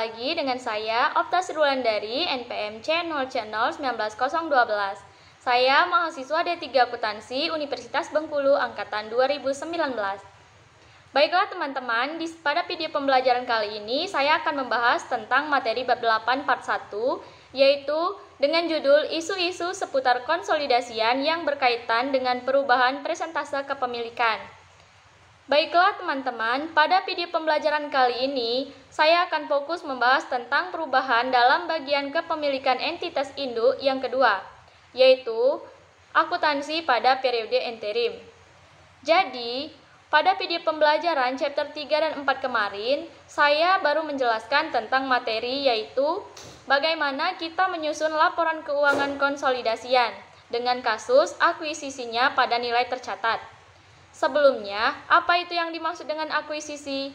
lagi dengan saya, Opta Sirwulandari, NPM C0C0 19012. Saya mahasiswa D3 Akuntansi Universitas Bengkulu Angkatan 2019. Baiklah teman-teman, pada video pembelajaran kali ini saya akan membahas tentang materi bab 8 part 1, yaitu dengan judul isu-isu seputar konsolidasian yang berkaitan dengan perubahan persentase kepemilikan. Baiklah teman-teman, pada video pembelajaran kali ini, saya akan fokus membahas tentang perubahan dalam bagian kepemilikan entitas induk yang kedua, yaitu akuntansi pada periode interim. Jadi, pada video pembelajaran chapter 3 dan 4 kemarin, saya baru menjelaskan tentang materi yaitu bagaimana kita menyusun laporan keuangan konsolidasian dengan kasus akuisisinya pada nilai tercatat. Sebelumnya, apa itu yang dimaksud dengan akuisisi?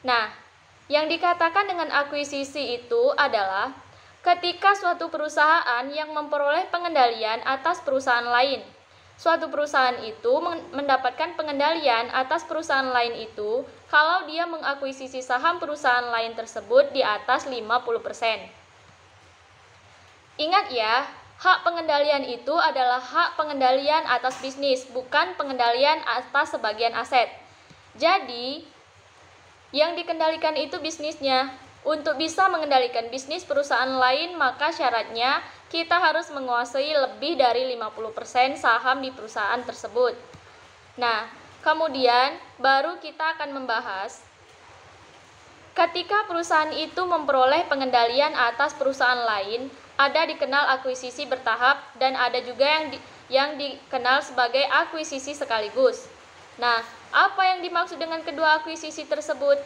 Nah, yang dikatakan dengan akuisisi itu adalah ketika suatu perusahaan yang memperoleh pengendalian atas perusahaan lain. Suatu perusahaan itu mendapatkan pengendalian atas perusahaan lain itu kalau dia mengakuisisi saham perusahaan lain tersebut di atas 50%. Ingat ya, hak pengendalian itu adalah hak pengendalian atas bisnis, bukan pengendalian atas sebagian aset. Jadi, yang dikendalikan itu bisnisnya. Untuk bisa mengendalikan bisnis perusahaan lain, maka syaratnya kita harus menguasai lebih dari 50% saham di perusahaan tersebut. Nah, kemudian baru kita akan membahas ketika perusahaan itu memperoleh pengendalian atas perusahaan lain, ada dikenal akuisisi bertahap dan ada juga yang dikenal sebagai akuisisi sekaligus. Nah, apa yang dimaksud dengan kedua akuisisi tersebut?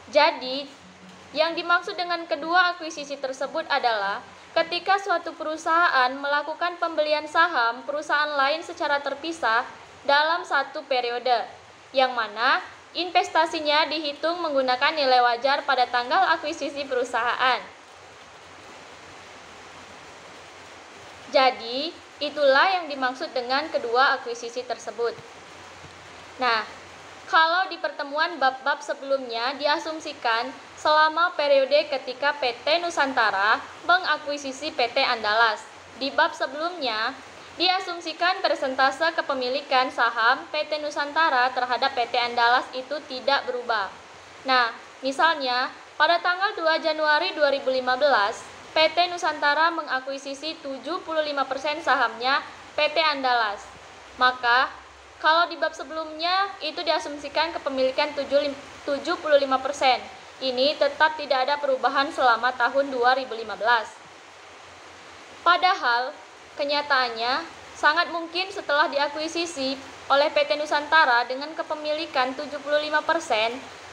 Jadi, yang dimaksud dengan kedua akuisisi tersebut adalah ketika suatu perusahaan melakukan pembelian saham perusahaan lain secara terpisah dalam satu periode, yang mana investasinya dihitung menggunakan nilai wajar pada tanggal akuisisi perusahaan. Jadi, itulah yang dimaksud dengan kedua akuisisi tersebut. Nah, kalau di pertemuan bab-bab sebelumnya diasumsikan selama periode ketika PT Nusantara mengakuisisi PT Andalas. Di bab sebelumnya, diasumsikan persentase kepemilikan saham PT Nusantara terhadap PT Andalas itu tidak berubah. Nah, misalnya, pada tanggal 2 Januari 2015, PT Nusantara mengakuisisi 75% sahamnya PT Andalas. Maka, kalau di bab sebelumnya itu diasumsikan kepemilikan 75%. Ini tetap tidak ada perubahan selama tahun 2015. Padahal, kenyataannya sangat mungkin setelah diakuisisi oleh PT Nusantara dengan kepemilikan 75%,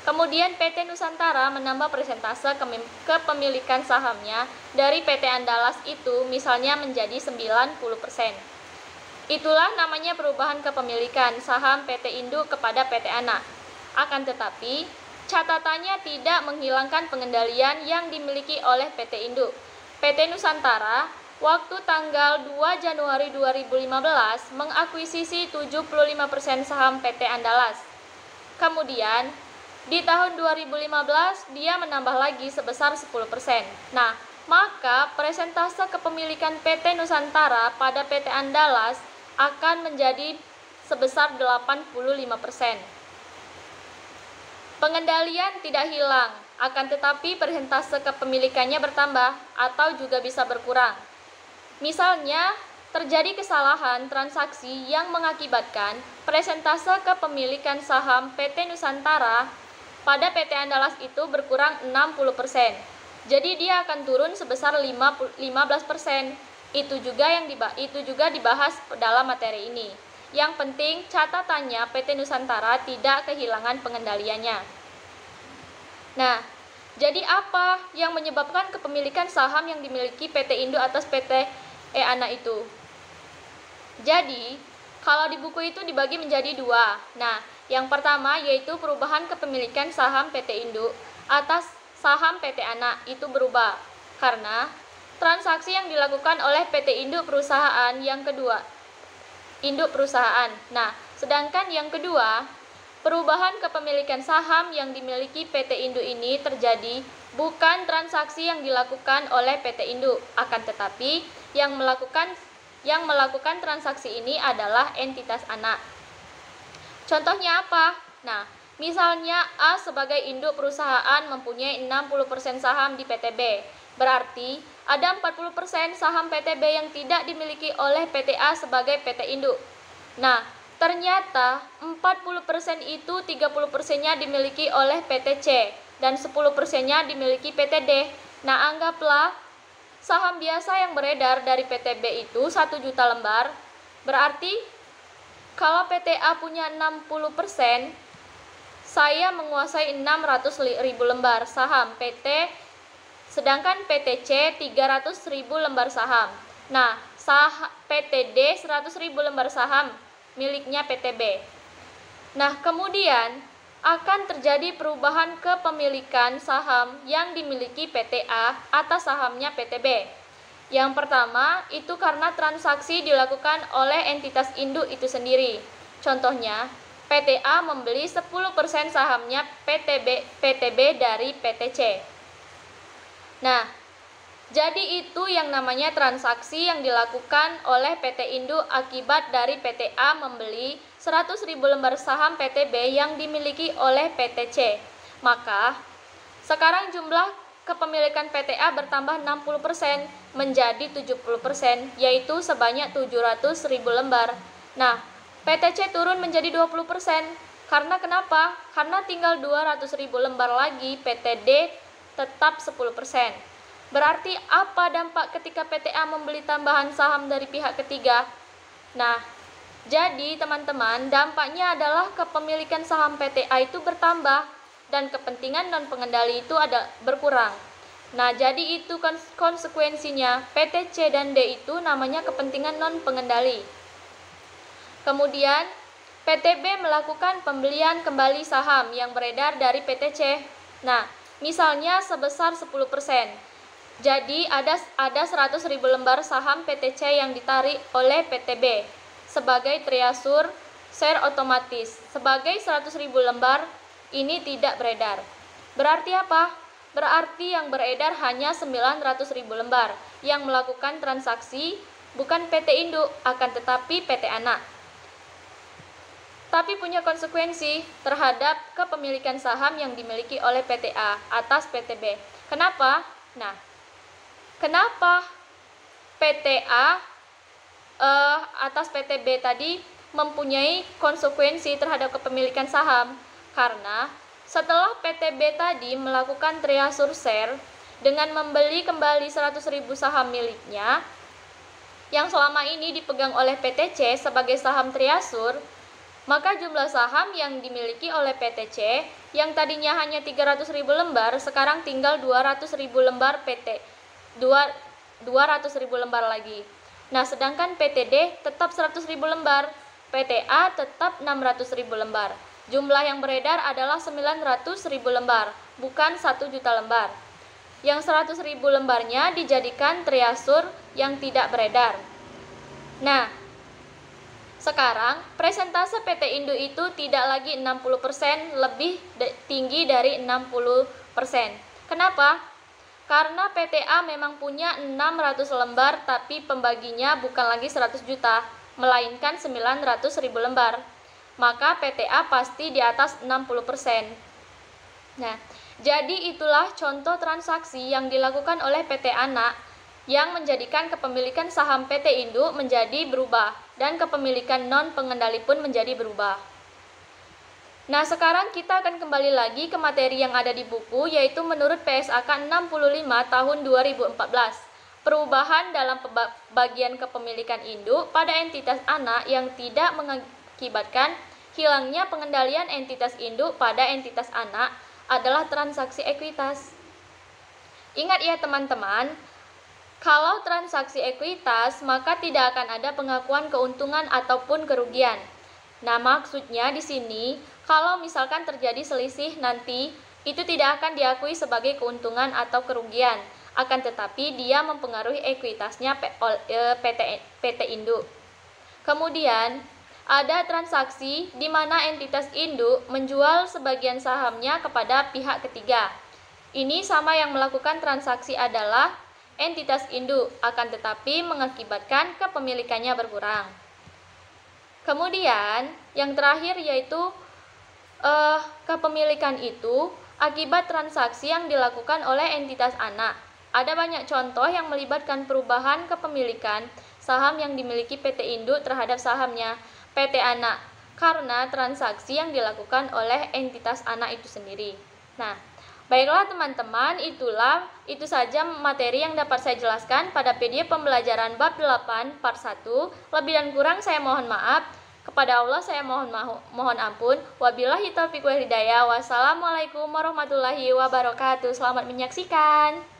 kemudian PT Nusantara menambah persentase kepemilikan sahamnya dari PT Andalas itu misalnya menjadi 90%. Itulah namanya perubahan kepemilikan saham PT Induk kepada PT Anak. Akan tetapi, catatannya tidak menghilangkan pengendalian yang dimiliki oleh PT Induk. PT Nusantara waktu tanggal 2 Januari 2015 mengakuisisi 75% saham PT Andalas. Kemudian, di tahun 2015, dia menambah lagi sebesar 10%. Nah, maka persentase kepemilikan PT Nusantara pada PT Andalas akan menjadi sebesar 85%. Pengendalian tidak hilang, akan tetapi persentase kepemilikannya bertambah atau juga bisa berkurang. Misalnya, terjadi kesalahan transaksi yang mengakibatkan persentase kepemilikan saham PT Nusantara pada PT Andalas itu berkurang 60%. Jadi dia akan turun sebesar 15%. Itu juga dibahas dalam materi ini. Yang penting catatannya PT Nusantara tidak kehilangan pengendaliannya. Nah, jadi apa yang menyebabkan kepemilikan saham yang dimiliki PT Induk atas PT Anak itu? Jadi, kalau di buku itu dibagi menjadi dua. Nah, yang pertama yaitu perubahan kepemilikan saham PT Induk atas saham PT Anak itu berubah karena transaksi yang dilakukan oleh PT Induk Perusahaan yang kedua. Induk Perusahaan. Nah, sedangkan yang kedua, perubahan kepemilikan saham yang dimiliki PT Induk ini terjadi bukan transaksi yang dilakukan oleh PT Induk. Akan tetapi yang melakukan transaksi ini adalah entitas anak. Contohnya apa? Nah, misalnya A sebagai induk perusahaan mempunyai 60% saham di PTB. Berarti ada 40% saham PTB yang tidak dimiliki oleh PT A sebagai PT Induk. Nah, ternyata 40% itu 30%-nya dimiliki oleh PT C dan 10%-nya dimiliki PT D. Nah, anggaplah saham biasa yang beredar dari PT B itu 1 juta lembar. Berarti kalau PT A punya 60%, saya menguasai 600.000 lembar saham PT, sedangkan PT C 300.000 lembar saham. Nah, PT D 100.000 lembar saham miliknya PT B. Nah, kemudian akan terjadi perubahan kepemilikan saham yang dimiliki PT A atas sahamnya PT B. Yang pertama, itu karena transaksi dilakukan oleh entitas induk itu sendiri. Contohnya, PT A membeli 10% sahamnya PT B dari PT C. Nah, jadi itu yang namanya transaksi yang dilakukan oleh PT Induk akibat dari PT A membeli 100.000 lembar saham PT B yang dimiliki oleh PT C. Maka, sekarang jumlah kepemilikan PT A bertambah 60% menjadi 70%, yaitu sebanyak 700.000 lembar. Nah, PT C turun menjadi 20%. Karena kenapa? Karena tinggal 200.000 lembar lagi, PT D tetap 10%. Berarti apa dampak ketika PT A membeli tambahan saham dari pihak ketiga? Nah, jadi teman-teman, dampaknya adalah kepemilikan saham PT A itu bertambah dan kepentingan non pengendali itu ada berkurang. Nah, jadi itu konsekuensinya PT C dan D itu namanya kepentingan non pengendali. Kemudian PT B melakukan pembelian kembali saham yang beredar dari PT C. Nah, misalnya sebesar 10%. Jadi ada 100.000 lembar saham PT C yang ditarik oleh PT B sebagai triasur share otomatis. Sebagai 100.000 lembar ini tidak beredar. Berarti apa? Berarti yang beredar hanya 900.000 lembar yang melakukan transaksi bukan PT Induk, akan tetapi PT Anak. Tapi punya konsekuensi terhadap kepemilikan saham yang dimiliki oleh PT A atas PT B. Kenapa? Nah, kenapa PT A atas PT B tadi mempunyai konsekuensi terhadap kepemilikan saham? Karena setelah PT B tadi melakukan triasur share dengan membeli kembali 100.000 saham miliknya yang selama ini dipegang oleh PT C sebagai saham triasur, maka jumlah saham yang dimiliki oleh PT C yang tadinya hanya 300.000 lembar sekarang tinggal 200.000 lembar 200.000 lembar lagi. Nah, sedangkan PT D tetap 100.000 lembar, PT A tetap 600.000 lembar. Jumlah yang beredar adalah 900.000 lembar, bukan 1 juta lembar. Yang 100.000 lembarnya dijadikan triasur yang tidak beredar. Nah, sekarang presentase PT Induk itu tidak lagi 60%, lebih tinggi dari 60%. Kenapa? Karena PT A memang punya 600 lembar, tapi pembaginya bukan lagi 100 juta, melainkan 900.000 lembar. Maka PT A pasti di atas 60%. Nah, jadi itulah contoh transaksi yang dilakukan oleh PT Anak yang menjadikan kepemilikan saham PT Induk menjadi berubah dan kepemilikan non pengendali pun menjadi berubah. Nah, sekarang kita akan kembali lagi ke materi yang ada di buku, yaitu menurut PSAK 65 tahun 2014. Perubahan dalam bagian kepemilikan induk pada entitas anak yang tidak mengakibatkan hilangnya pengendalian entitas induk pada entitas anak adalah transaksi ekuitas. Ingat ya teman-teman, kalau transaksi ekuitas maka tidak akan ada pengakuan keuntungan ataupun kerugian. Nah, maksudnya di sini kalau misalkan terjadi selisih nanti itu tidak akan diakui sebagai keuntungan atau kerugian, akan tetapi dia mempengaruhi ekuitasnya PT Induk. Kemudian ada transaksi di mana entitas induk menjual sebagian sahamnya kepada pihak ketiga. Ini sama yang melakukan transaksi adalah entitas induk, akan tetapi mengakibatkan kepemilikannya berkurang. Kemudian, yang terakhir yaitu kepemilikan itu akibat transaksi yang dilakukan oleh entitas anak. Ada banyak contoh yang melibatkan perubahan kepemilikan saham yang dimiliki PT induk terhadap sahamnya PT anak karena transaksi yang dilakukan oleh entitas anak itu sendiri. Nah, baiklah teman-teman, itu saja materi yang dapat saya jelaskan pada PDF pembelajaran bab 8 part 1. Lebih dan kurang saya mohon maaf. Kepada Allah saya mohon ampun. Wabillahi taufiq wal hidayah. Wassalamualaikum warahmatullahi wabarakatuh. Selamat menyaksikan.